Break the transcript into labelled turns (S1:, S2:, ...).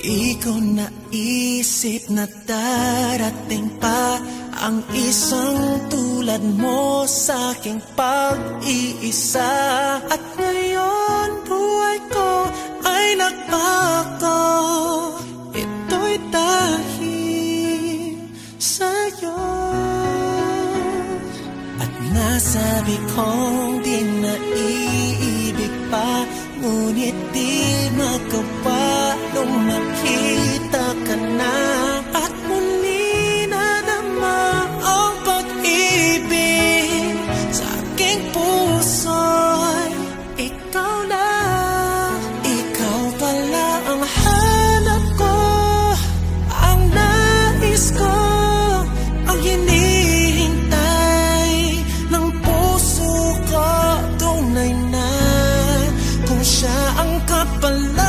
S1: Di ko naisip na darating pa ang isang tulad mo sa aking pag-iisa. At ngayon buhay ko ay nagbago. Ito'y dahil sa'yo. At nasabi kong di naiibig pa, ngunit di magawa nung makita ka na. At muli nadama ang pag-ibig sa aking puso'y ikaw na. Ikaw pala ang hanap ko, ang nais ko, ang hinihintay ng puso ko. Tunay na kung siya ang kapalan